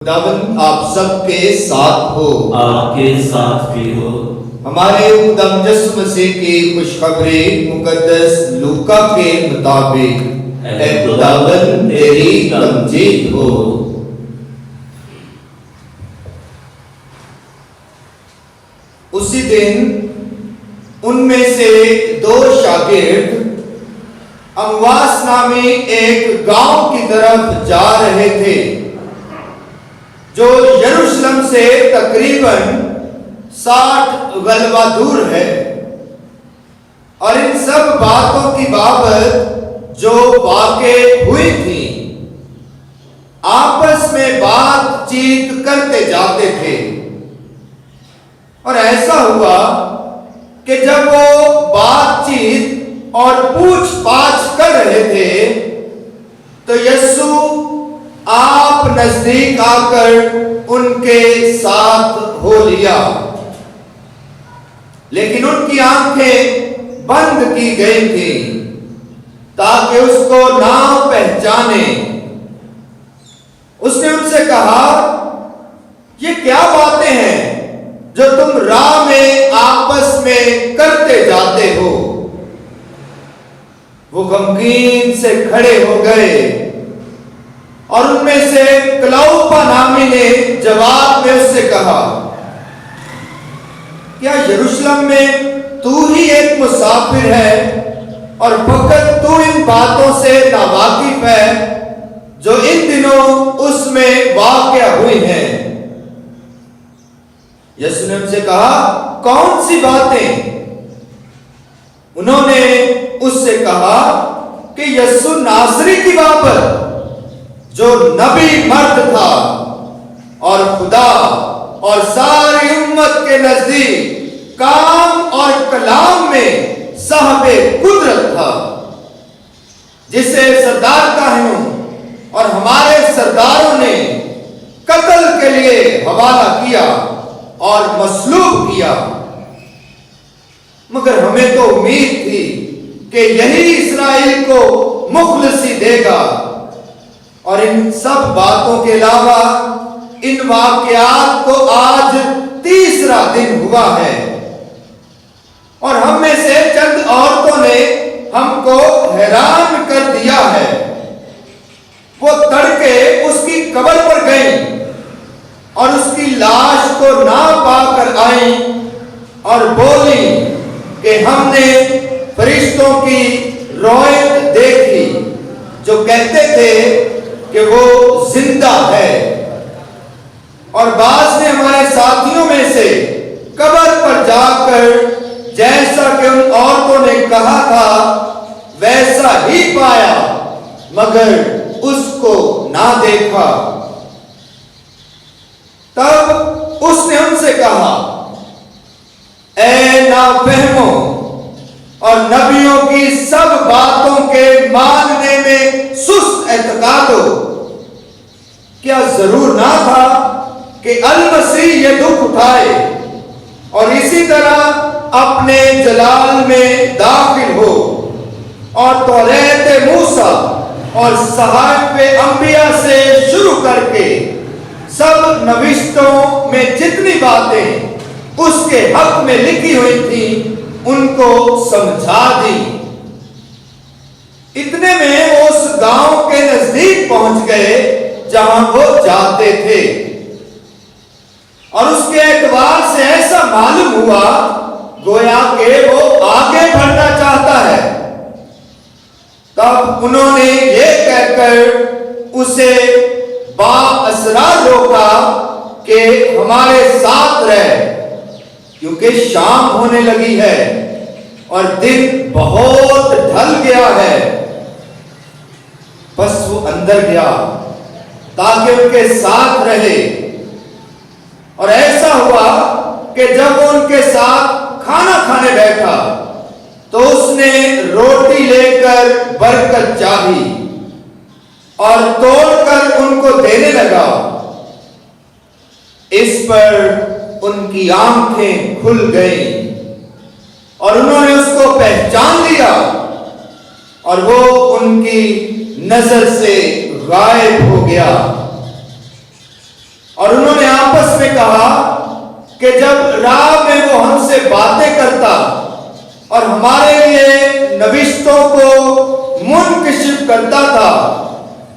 خداوند آپ سب کے ساتھ ہو، آپ کے ساتھ بھی ہو۔ ہمارے خدا یسوع مسیح کی خوشخبری مقدس لوکا کے مطابق اے خداوند تیری تمجید ہو۔ اسی دن ان میں سے دو شاگرد امواس نامی ایک گاؤں کی طرف جا رہے تھے جو یروشلم سے تقریباً 60 غلبہ دور ہے، اور ان سب باتوں کی بابت جو واقع ہوئی تھی آپس میں بات چیت کرتے جاتے تھے۔ اور ایسا ہوا کہ جب وہ بات چیت اور پوچھ پاچھ کر رہے تھے تو یسوع آپ نزدیک آ کر ان کے ساتھ ہو لیا، لیکن ان کی آنکھیں بند کی گئی تھی تاکہ اس کو نہ پہچانے۔ اس نے ان سے کہا، یہ کیا باتیں ہیں جو تم راہ میں آپس میں کرتے جاتے ہو؟ وہ غمگین سے کھڑے ہو گئے، اور ان میں سے کلوپا نامی نے جواب میں اس سے کہا، کیا یروشلم میں تو ہی ایک مسافر ہے اور فقط تو ان باتوں سے ناواقف ہے جو ان دنوں اس میں واقع ہوئی ہیں؟ یسوع نے ان سے کہا، کون سی باتیں؟ انہوں نے اس سے کہا کہ یسوع ناصری کی بابت جو نبی مرد تھا اور خدا اور ساری امت کے نزدیک کام اور کلام میں صاحب قدرت تھا، جسے سردار کاہنوں اور ہمارے سرداروں نے قتل کے لیے حوالہ کیا اور مصلوب کیا، مگر ہمیں تو امید تھی کہ یہی اسرائیل کو مخلصی دے گا۔ اور ان سب باتوں کے علاوہ ان واقعات کو آج تیسرا دن ہوا ہے، اور ہم میں سے چند عورتوں نے ہم کو حیران کر دیا ہے۔ وہ تڑکے اس کی قبر پر گئیں اور اس کی لاش کو نہ پا کر آئیں اور بولیں کہ ہم نے فرشتوں کی روایت دیکھی جو کہتے تھے کہ وہ زندہ ہے۔ اور بعض نے ہمارے ساتھیوں میں سے قبر پر جا کر جیسا کہ ان عورتوں نے کہا تھا ویسا ہی پایا، مگر اس کو نہ دیکھا۔ تب اس نے ان سے کہا، اے نافہمو اور نبیوں کی سب باتوں کے ماننے میں سست اعتقادو، کیا ضرور نہ تھا کہ المسیح یہ دکھ اٹھائے اور اسی طرح اپنے جلال میں داخل ہو، اور توریت موسیٰ اور صحائف انبیاء سے شروع کر کے سب نوشتوں میں جتنی باتیں اس کے حق میں لکھی ہوئی تھیں ان کو سمجھا دی۔ اتنے میں وہ اس گاؤں کے نزدیک پہنچ گئے جہاں وہ جاتے تھے، اور اس کے اعتبار سے ایسا معلوم ہوا گویا کہ وہ آگے بڑھنا چاہتا ہے۔ تب انہوں نے یہ کہہ کر اسے بااسرار روکا کہ ہمارے ساتھ رہ، کیونکہ شام ہونے لگی ہے اور دن بہت ڈھل گیا ہے۔ بس وہ اندر گیا تاکہ ان کے ساتھ رہے، اور ایسا ہوا کہ جب وہ ان کے ساتھ کھانا کھانے بیٹھا تو اس نے روٹی لے کر برکت چاہی اور توڑ کر ان کو دینے لگا۔ اس پر ان کی آنکھیں کھل گئیں اور انہوں نے اس کو پہچان لیا، اور وہ ان کی نظر سے غائب ہو گیا۔ اور انہوں نے آپس میں کہا کہ جب راہ میں وہ ہم سے باتیں کرتا اور ہمارے لیے نوشتوں کو منکشف کرتا تھا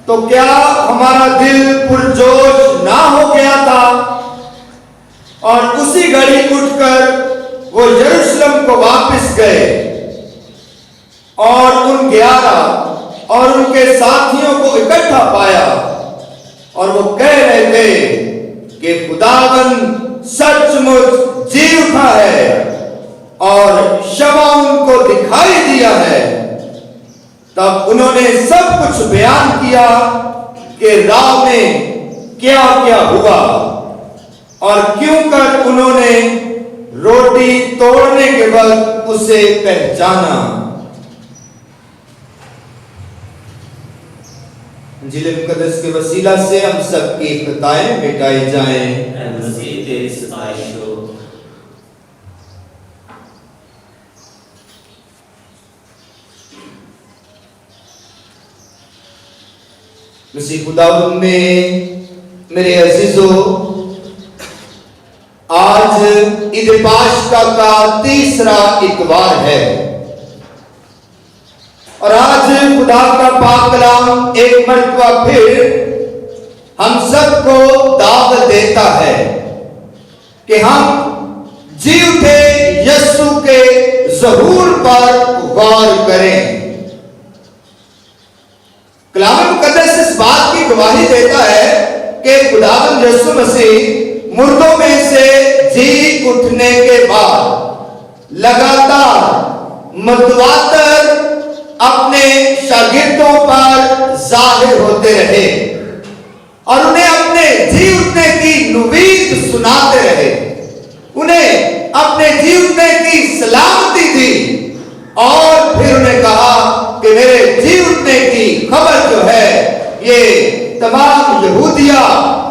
تو کیا ہمارا دل پرجوش نہ ہو گیا تھا؟ اور اسی گھڑی اٹھ کر وہ یروشلم کو واپس گئے اور ان 11 اور ان کے ساتھیوں کو اکٹھا پایا اور وہ کہہ رہے تھے کہ خداوند سچ مچ جی اٹھا ہے اور شبح ان کو دکھائی دیا ہے۔ تب انہوں نے سب کچھ بیان کیا کہ راہ میں کیا کیا ہوا اور کیوں کر انہوں نے روٹی توڑنے کے وقت اسے پہچانا۔ انجیل مقدس کے وسیلہ سے ہم سب کی خطائیں مٹائی جائیں۔ اے مسیح تیری ستائش ہو۔ مسیح خداوند میں میرے عزیزو، آج عید پاشکا کا تیسرا اتوار ہے اور آج خدا کا پاک کلام ایک مرتبہ پھر ہم سب کو دعوت دیتا ہے کہ ہم جی اٹھے یسوع کے ظہور پر غور کریں۔ کلام مقدس اس بات کی گواہی دیتا ہے کہ خداوند یسوع مسیح مردوں میں سے جی اٹھنے کے بعد لگاتار متواتر اپنے شاگردوں پر ظاہر ہوتے رہے اور انہیں اپنے جی اٹھنے کی نوید سناتے رہے، انہیں اپنے جی اٹھنے کی سلامتی دی اور پھر انہیں کہا کہ میرے جی اٹھنے کی خبر جو ہے یہ تمام یہودیہ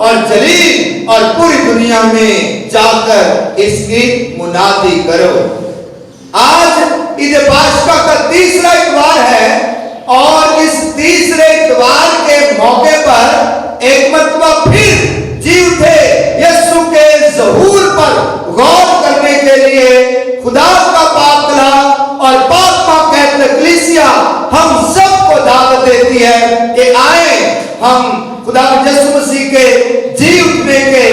اور جلیل اور پوری دنیا میں جا کر اس کی منادی کرو۔ آج عید پاشکا کا تیسرا اتوار ہے اور اس تیسرے اتوار کے موقع پر ایک مرتبہ پھر جی اٹھے یسوع کے ظہور پر غور کرنے کے لیے خدا کا پاک کلام اور پاک پاک کلیسیا ہم سب کو دعوت دیتی ہے کہ آئیں ہم خدا یسوع مسیح کے جی اٹھنے کے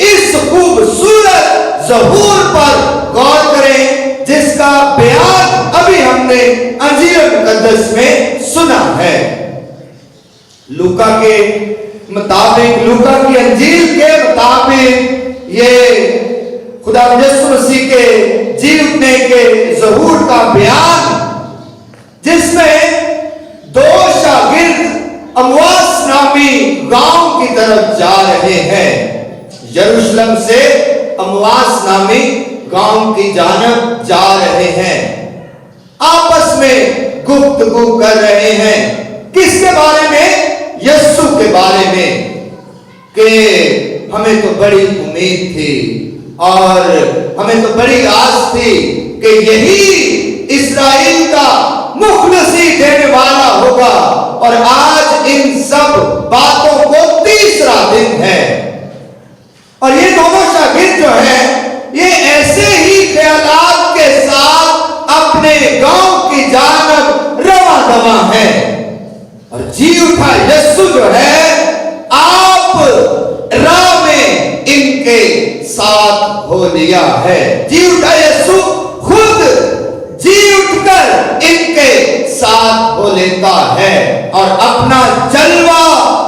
اس خوبصورت ظہور پر غور کریں جس کا بیان ابھی ہم نے انجیل مقدس میں سنا ہے۔ لوکا کے مطابق، لوکا کی انجیل کے مطابق یہ خدا یسوع مسیح کے جی اٹھنے کے ظہور کا بیان جس میں 2 شاگرد امواس نامی گاؤں کی طرف جا رہے ہیں، یروشلم سے امواس نامی گاؤں کی جانب جا رہے ہیں، آپس میں گفتگو کر رہے ہیں۔ کس کے بارے میں؟ یسوع کے بارے میں، کہ ہمیں تو بڑی امید تھی اور ہمیں تو بڑی آس تھی کہ یہی اسرائیل کا مخلصی دینے والا ہوگا، اور آج ان سب باتوں کو تیسرا دن ہے۔ اور یہ دونوں شاگرد جو ہیں یہ ایسے ہی خیالات کے ساتھ اپنے گاؤں کی جانب رواں دواں ہیں، اور جی اٹھا یسوع جو ہے آپ راہ میں ان کے ساتھ ہو لیا ہے۔ جی اٹھا یسوع خود جی اٹھ کر ان کے ساتھ ہو لیتا ہے اور اپنا جلوہ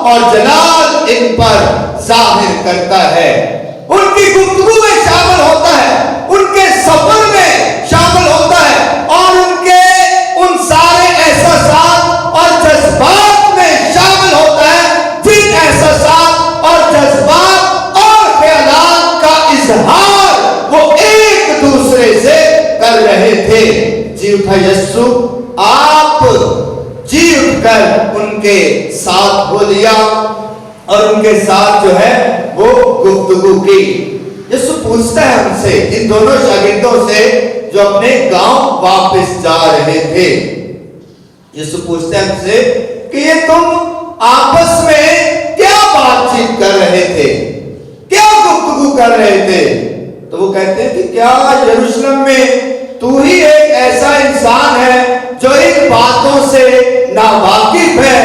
اور جلال ان پر ظاہر کرتا ہے، ان کی گفتگو میں شامل ہوتا ہے، ان کے سفر میں شامل ہوتا ہے اور ان کے ان سارے احساسات اور جذبات میں شامل ہوتا ہے جن احساسات اور جذبات اور خیالات کا اظہار وہ ایک دوسرے سے کر رہے تھے۔ جی اٹھا یسوع آپ جی اٹھ کر ان کے ساتھ ہو لیا اور ان کے ساتھ جو ہے وہ گفتگو کی۔ یسوع پوچھتا ہے ان سے، ان دونوں شاگردوں سے جو اپنے گاؤں واپس جا رہے تھے، یسوع پوچھتا ہے ان سے کہ یہ تم آپس میں کیا بات چیت کر رہے تھے؟ گفتگو کر رہے تھے تو وہ کہتے ہیں کہ کیا یروشلم میں تو ہی ایک ایسا انسان ہے جو ان باتوں سے ناواقف ہے؟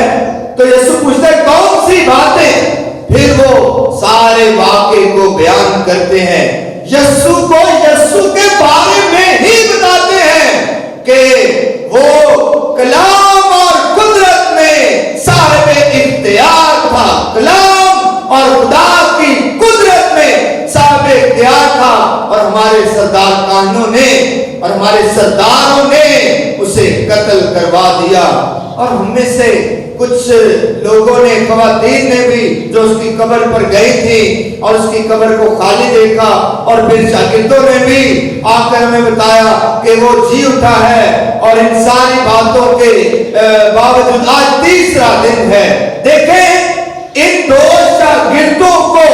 تو یسوع پوچھتے ہیں کون سی باتیں؟ پھر وہ سارے واقعے کو بیان کرتے ہیں، یسوع کو یسوع کے بارے میں ہی بتاتے ہیں کہ وہ کلام اور قدرت میں صاحب اختیار تھا، کلام اور خدا کی قدرت میں صاحب اختیار تھا، اور ہمارے سردار کہانوں نے اور ہمارے سرداروں نے اسے قتل کروا دیا۔ اور ہم میں سے کچھ لوگوں نے، خواتین نے بھی، جو اس کی قبر پر گئی تھی اور اس کی قبر کو خالی دیکھا، اور پھر شاگردوں نے بھی آ کر ہمیں بتایا کہ وہ جی اٹھا ہے، اور ان ساری باتوں کے باوجود آج تیسرا دن ہے۔ دیکھیں ان دو شاگردوں کو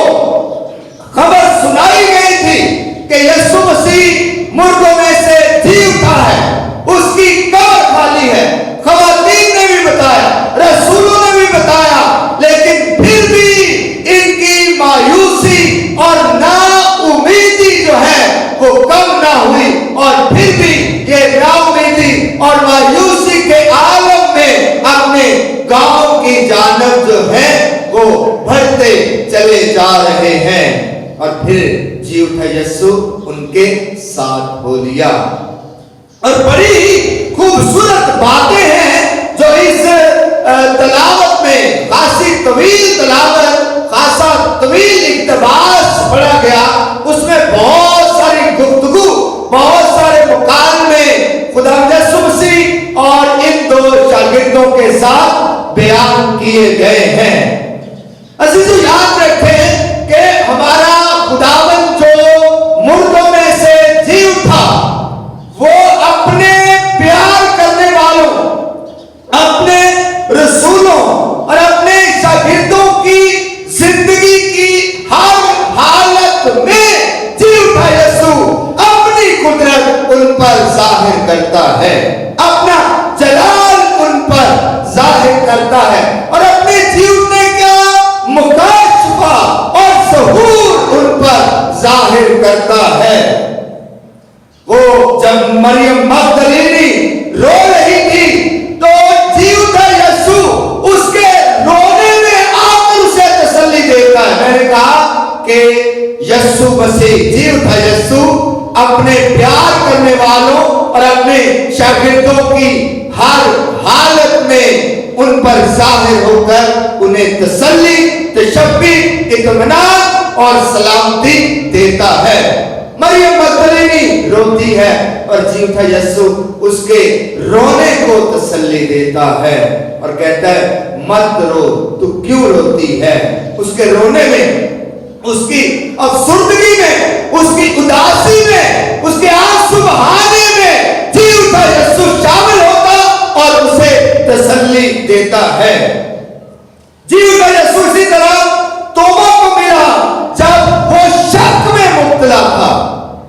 خبر سنائی گئی تھی کہ یسوع مسیح مردوں میں سے جی اٹھا ہے، اس کی قبر خالی ہے۔ خواتین نے بھی بتایا، رسولوں نے بھی بتایا، لیکن پھر بھی ان کی مایوسی اور نا امیدی جو ہے وہ کم نہ ہوئی، اور پھر بھی یہ نا امیدی اور مایوسی کے عالم میں اپنے گاؤں کی جانب جو ہے وہ بڑھتے چلے جا رہے ہیں۔ اور پھر جی اٹھا یسوع ان کے ساتھ ہو لیا۔ اور بڑی ہی خوبصورت باتیں ہیں جو اس تلاوت میں، خاصی طویل تلاوت، خاصا طویل اقتباس پڑھا گیا، اس میں بہت ساری گفتگو، بہت سارے مکالمے خدا یسوع مسیح اور ان دو شاگردوں کے ساتھ بیان کیے گئے ہیں۔ عزیزو یاد رکھیں کہ ہمارا خداوند جو مردوں میں سے جی اٹھا، وہ اپنے پیار کرنے والوں، اپنے رسولوں اور اپنے شاگردوں کی زندگی کی ہر حالت میں جی اٹھا یسوع اپنی قدرت ان پر ظاہر کرتا ہے، اپنا جلال ان پر ظاہر کرتا ہے، اور اپنے جی اٹھنے کا مکاشفہ اور ظہور ان پر ظاہر کرتا ہے۔ وہ جب مریم مگدلینی رو رہی تھی تو جی اٹھا یسوع اس کے رونے میں آ کر اسے تسلی دیتا ہے۔ میں نے کہا کہ یسوع مسیح، جی اٹھا یسوع اپنے پیار کرنے والوں اور اپنے شاگردوں کی ہر حالت میں ان پر ظاہر ہو کر انہیں تسلی، تشفی، اطمینان اور سلامتی دیتا ہے۔ مریم مگدلینی روتی ہے اور جی اٹھا یسوع اس کے رونے کو تسلی دیتا ہے اور کہتا ہے مت رو، تو کیوں روتی ہے؟ اس کے رونے میں، اس کی افسردگی میں، اس کی اداسی میں، اس کے آنسو بہانے میں جی اٹھا یسوع شامل ہوتا اور اسے تسلی دیتا ہے۔ جی اٹھا یسوع اسی طرح توبہ کو ملا جب وہ شک میں مبتلا تھا،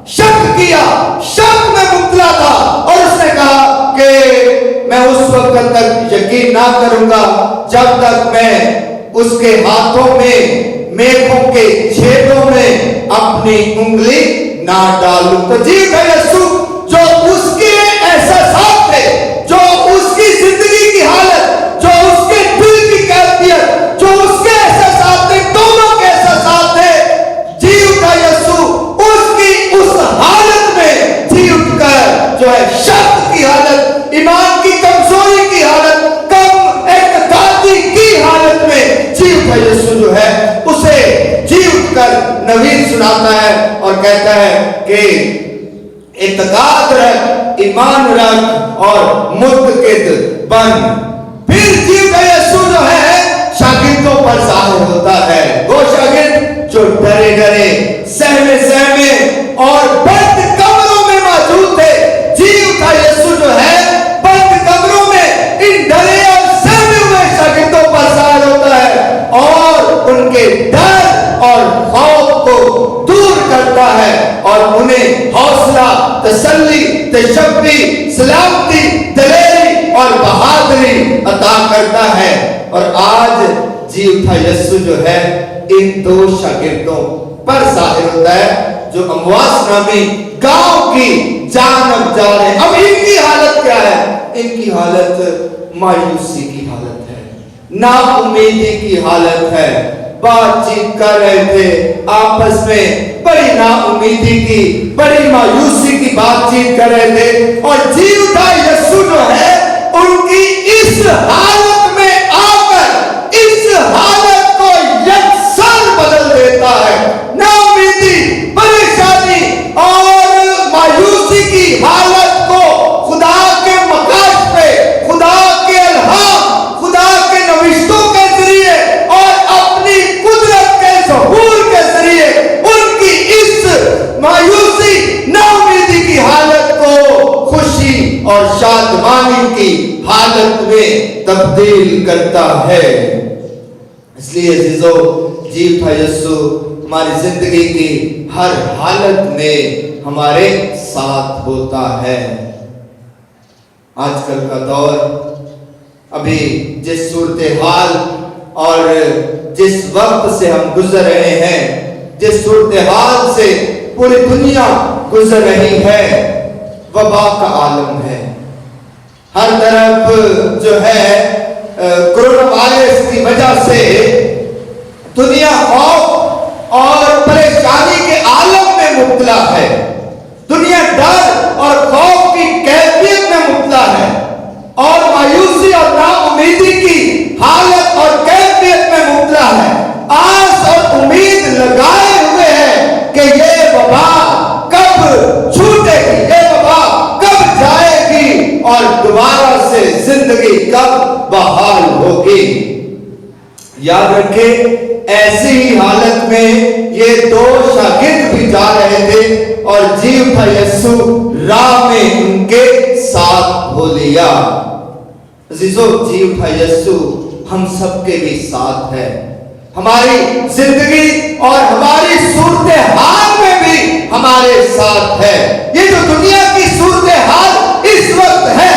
شک کیا، شک میں مبتلا تھا، اور اس نے کہا کہ میں اس وقت تک یقین نہ کروں گا جب تک میں اس کے ہاتھوں میں میخوں کے چھیدوں میں اپنی انگلی نہ ڈالوں۔ تو جی اٹھا یسوع جو اس کے احساسات تھے، جو اس کی زندگی کی حالت، جو اس کے دل کی کیفیت، جو اس کے احساسات تھے، دونوں کے احساسات تھے، جی اٹھا یسوع اس کی اس حالت میں جی اٹھ کر جو ہے شک کی حالت، ایمان کی کمزوری کی حالت، کم اعتقادی کی حالت میں جی اٹھا یسوع جو ہے اسے جی اٹھ کر نوید سناتا ہے اور کہتا ہے کہ اعتقاد رکھ، ایمان رکھ اور متقد بن۔ پھر جی اٹھا یسوع جو ہے شاگردوں پر ظاہر ہوتا ہے۔ وہ شاگرد جو ڈرے ڈرے، سہمے سہمے اور بند کمروں میں موجود تھے، جی اٹھا یسوع جو ہے بند کمروں میں ان ڈرے اور سہمے ہوئے شاگردوں پر ظاہر ہوتا ہے اور ان کے ڈر اور خوف کو دور کرتا ہے اور انہیں حوصلہ، تسلی، تشفی، سلامتی، دلیری اور بہادری عطا کرتا ہے۔ اور آج جی اٹھا یسوع جو ہے ان دو شاگردوں پر ظاہر ہوتا ہے جو امواس نامی گاؤں کی جانب جا رہے ہیں. اب ان کی حالت کیا ہے؟ ان کی حالت مایوسی کی حالت ہے, نا امیدی کی حالت ہے. بات چیت کر رہے تھے آپس میں, بڑی نا امیدی کی, بڑی مایوسی کی بات چیت کر رہے تھے. اور جی اٹھا یسوع جو ہے ان کی اس حالت میں آ کر اس حالت کو یکسر بدل دیتا ہے. نا امیدی, پریشانی اور مایوسی کی حالت کو خدا کے مقاصد پہ, خدا کے الہام, خدا کے نوشتوں کے ذریعے اور اپنی قدرت کے ظہور کے ذریعے ان کی اس مایوسی, نا امیدی کی حالت کو خوشی اور شادمانی کی حالت میں تبدیل کرتا ہے. اس لیے عزیزو, جی اٹھا یسوع ہماری زندگی کی ہر حالت میں ہمارے ساتھ ہوتا ہے. آج کل کا دور, ابھی جس صورتحال اور جس وقت سے ہم گزر رہے ہیں, جس صورتحال سے پوری دنیا گزر رہی ہے, وبا کا عالم ہے. ہر طرف جو ہے کرونا وائرس کی وجہ سے دنیا خوف اور پریشانی کے عالم میں مبتلا ہے. دنیا ڈر اور خوف کی کیفیت میں مبتلا ہے اور مایوسی اور نا امیدی کی حالت اور کیفیت میں مبتلا ہے. آس اور امید لگائے ہوئے ہیں کہ یہ وبا کب چھوٹے گی, یہ وبا کب جائے گی اور دوبارہ سے زندگی کب بحال ہوگی. یاد رکھیں, ایسی ہی حالت میں یہ دو شاگرد بھی جا رہے تھے اور جی اٹھا یسوع راہ میں ان کے ساتھ ہو لیا. عزیزو, جی اٹھا یسوع ہم سب کے بھی ساتھ ہے. ہماری زندگی اور ہماری صورتحال میں بھی ہمارے ساتھ ہے. یہ جو دنیا کی صورتحال اس وقت ہے,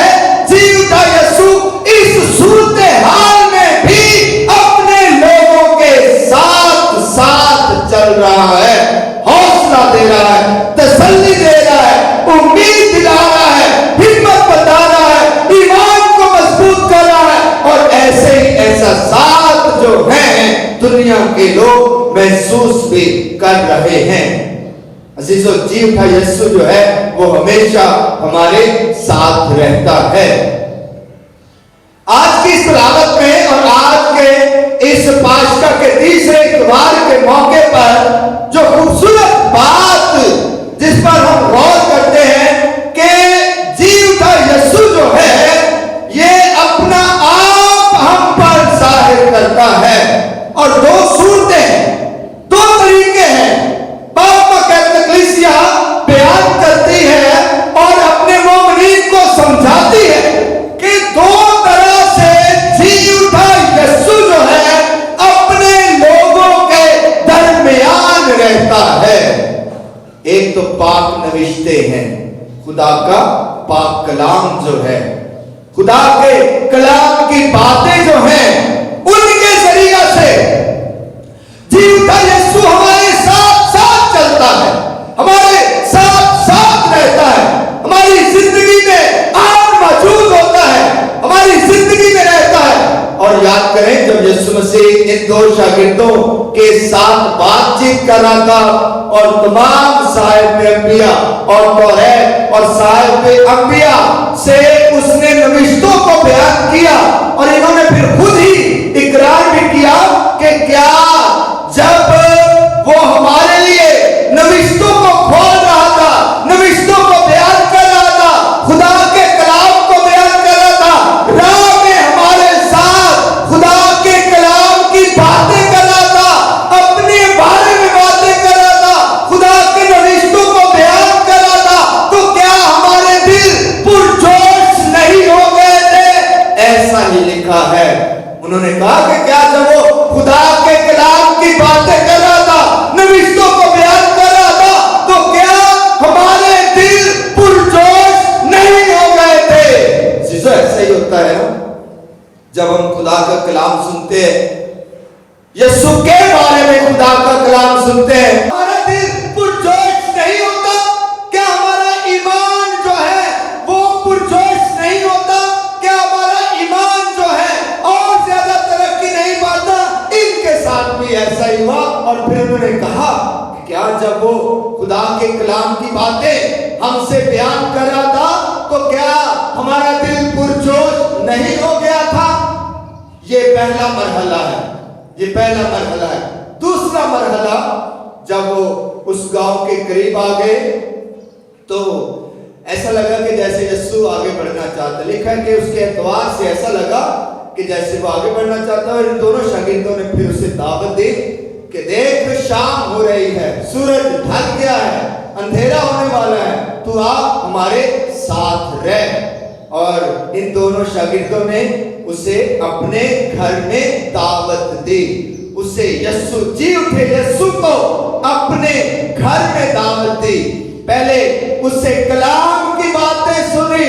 جی اٹھا یسوع اس صورتحال میں بھی اپنے لوگوں کے ساتھ ساتھ چل رہا ہے, حوصلہ دے رہا ہے, تسلی دے رہا ہے, امید دلا رہا ہے, ہمت بتا رہا ہے, ایمان کو مضبوط کر رہا ہے. اور ایسے ہی احساسات جو ہیں دنیا کے لوگ محسوس بھی کر رہے ہیں. عزیزو, جی اٹھا یسوع جو ہے وہ ہمیشہ ہمارے ساتھ رہتا ہے. آج کی اس تلاوت میں اور آج کے اس پاشکا کے تیسرے اتوار کے موقع پر جو خوبصورت بات جس پر ہم غور کرتے ہیں کہ جی اٹھا یسوع جو ہے یہ اپنا آپ ہم پر ظاہر کرتا ہے. اور دو صورتیں ہیں, دو طریقے ہیں. کلیسیا بیان کرتی ہے اور اپنے مومنین کو سمجھاتی ہے کہ دو طرح سے جی اٹھا یسوع جو ہے اپنے لوگوں کے درمیان رہتا ہے. ایک تو پاک نوشتے ہیں, خدا کا پاک کلام جو ہے, خدا کے کلام کی باتیں جو ہیں ان کے ذریعہ سے جی اٹھا یسوع ہمارے ساتھ ساتھ چلتا ہے, ہمارے ساتھ ساتھ رہتا ہے, ہماری زندگی میں آن موجود ہوتا ہے, ہماری زندگی میں رہتا ہے. اور یاد کریں جب یسوع مسیح ان دو شاگردوں کے ساتھ بات چیت کر رہا تھا اور تمام صاحب انبیاء اور توریت اور صاحب انبیاء سے اس نے نوشتوں کو بیان کیا اور انہوں نے پھر خود ہی اقرار بھی کیا کہ کیا جب وہ ہمارے لیے نوشتوں کو کھول رہا تھا, نوشتوں کو بیان کر رہا تھا, خدا کے کلام کو بیان کر رہا تھا, راہ میں ہمارے ساتھ خدا کے کلام کی باتیں کر رہا تھا, اپنے بارے میں باتیں کر رہا تھا, خدا کے نوشتوں کو بیان کر رہا تھا, تو کیا ہمارے دل پرجوش نہیں ہو گئے تھے؟ ایسا ہی لکھا ہے نے کہا کہ کیا جب وہ خدا کے کلام کی باتیں ہم سے بیان کر رہا تھا تو کیا ہمارا دل پرجوش نہیں ہو گیا تھا؟ یہ پہلا مرحلہ ہے، یہ پہلا مرحلہ ہے۔ دوسرا مرحلہ، جب وہ اس گاؤں کے قریب آ گئے تو ایسا لگا کہ جیسے یسوع آگے بڑھنا چاہتا ہے۔ لکھا ہے کہ اس کے اعتبار سے ایسا لگا کہ جیسے وہ آگے بڑھنا چاہتا ہے، اور ان دونوں شاگردوں نے پھر اسے دعوت دی کہ دیکھ شام ہو رہی ہے، سورج ڈھل گیا ہے، اندھیرا ہونے والا ہے، تو آ ہمارے ساتھ رہ۔ اور ان دونوں شاگردوں نے اسے اپنے گھر میں دعوت دی۔ اسے یسوع جی اٹھے یسوع کو اپنے گھر میں دعوت دی۔ پہلے اسے کلام کی باتیں سنی،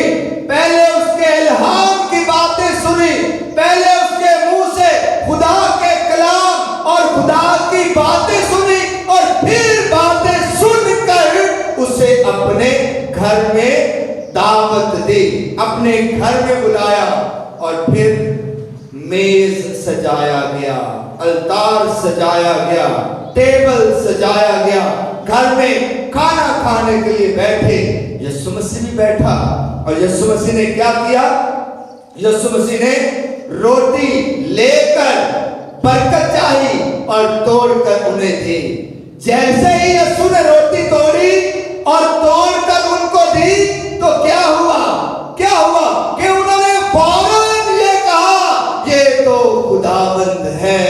پہلے اس کے الہام کی باتیں سنی، پہلے اس کے منہ سے خدا کے کلام اور خدا کی باتیں سنی، اور پھر باتیں سن کر اسے اپنے گھر میں دعوت دی، اپنے گھر میں بلایا، اور پھر میز سجایا گیا، التار سجایا گیا، ٹیبل سجایا گیا، گھر میں کھانا کھانے کے لیے بیٹھے۔ یسوع مسیح بھی بیٹھا، اور یسوع مسیح نے کیا کیا؟ یسوع مسیح نے روٹی لے کر برکت چاہی اور توڑ کر انہیں دی۔ جیسے ہی یسوع نے روٹی توڑی اور توڑ کر ان کو دی تو کیا ہوا؟ کیا ہوا کہ انہوں نے فوراً یہ کہا، یہ تو خداوند ہے،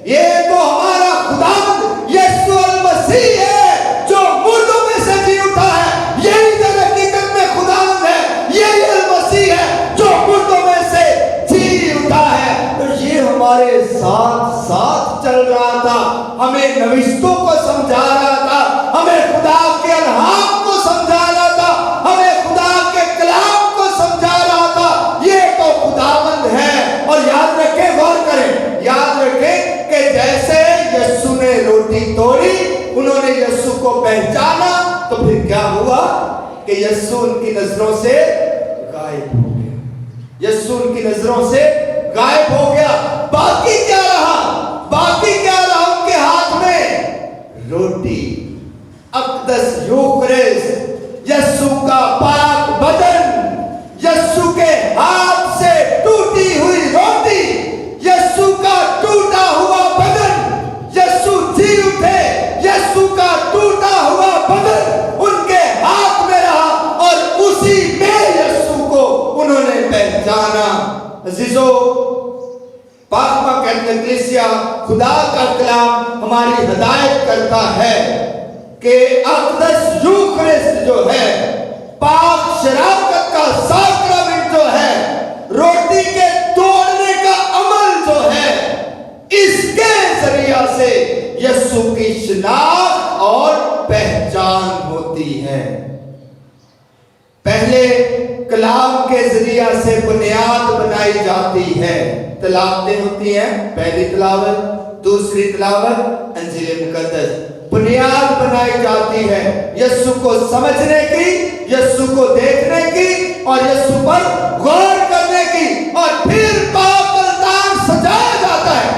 یہ تو ہمارا خداوند یسوع المسیح ہے جو مردوں میں سے جی اٹھا ہے۔ یہی در حقیقت میں خداوند ہے، یہی المسیح ہے جو مردوں میں سے جی اٹھا ہے۔ تو یہ ہمارے ساتھ ساتھ چل رہا تھا، ہمیں نوشتوں کو سمجھا رہا تھا، ہمیں خدا کے الہام کو سمجھا رہا تھا، ہمیں خدا کے کلام کو سمجھا رہا تھا۔ یہ تو خداوند ہے۔ اور یاد رکھیں، غور کریں، یاد رکھیں کہ جیسے یسوع نے روٹی توڑی، انہوں نے یسوع کو پہچانا، تو پھر کیا ہوا کہ یسوع ان کی نظروں سے غائب ہو گیا، یسوع ان کی نظروں سے غائب ہو گیا۔ باقی کیا رہا؟ باقی کیا رہا ان کے ہاتھ میں؟ روٹی، اقدس یوکرست، یسوع کا پاک بدن، یسوع کے ہاتھ سے ٹوٹی ہوئی روٹی، یسوع کا ٹوٹا ہوا بدن، یسوع جی اٹھے، یسوع کا ٹوٹا ہوا بدن ان کے ہاتھ میں رہا، اور اسی میں یسوع کو انہوں نے پہچانا۔ عزیزو، پاک کہتے ہیں کلیسیا، خدا کا کلام ہماری ہدایت کرتا ہے کہ اقدس یوکرست جو ہے، پاک شراکت کا ساکرامنٹ جو ہے، روٹی کے توڑنے کا عمل جو ہے، اس کے ذریعہ سے یسوع کی شناخت اور پہچان ہوتی ہے۔ پہلے کلام کے ذریعہ سے بنیاد بنائی جاتی ہے، تلاوتیں ہوتی ہیں، پہلی تلاوت، دوسری تلاوت، انجیل مقدس، بنیاد بنائی جاتی ہے یسوع کو سمجھنے کی، یسوع کو دیکھنے کی، اور یسوع پر غور کرنے کی، اور پھر پاک الطار سجایا جاتا ہے۔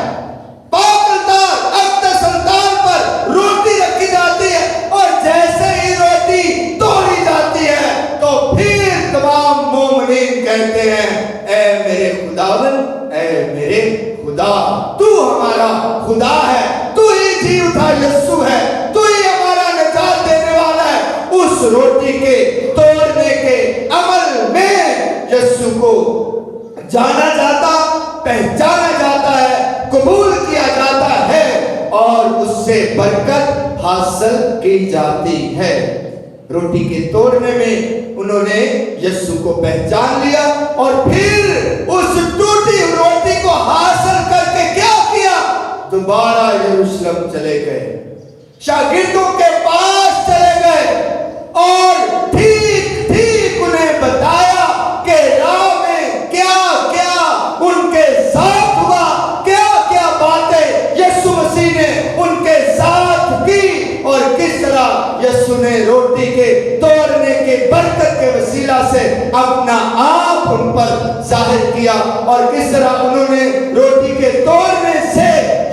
پاک الطار، اقدس الطار پر روٹی رکھی جاتی ہے، اور جیسے ہی روٹی توڑی جاتی ہے تو پھر تمام مومنین کہتے ہیں، اے میرے خداوند، اے میرے خدا، تو ہمارا خدا ہے، تو ہی جی اٹھا یسوع ہے، تو ہی ہمارا نجات دینے والا ہے۔ اس روٹی کے توڑنے کے عمل میں یسوع کو جانا جاتا، پہچانا جاتا ہے، قبول کیا جاتا ہے، اور اس سے برکت حاصل کی جاتی ہے۔ روٹی کے توڑنے میں انہوں نے یسوع کو پہچان لیا، اور پھر اس ٹوٹی روٹی کو حاصل کر کے کیا کیا؟ دوبارہ یروشلم چلے گئے، شاگردوں کے پاس چلے گئے، اور ٹھیک ٹھیک انہیں بتایا کہ راہ میں کیا کیا ان کے ساتھ ہوا، کیا کیا باتیں یسوع مسیح نے ان کے ساتھ کی، اور کس طرح یسوع نے روٹی کے توڑنے کے برکت کے وسیلہ سے اپنا آپ ان پر ظاہر کیا، اور کس طرح انہوں نے روٹی کے توڑنے سے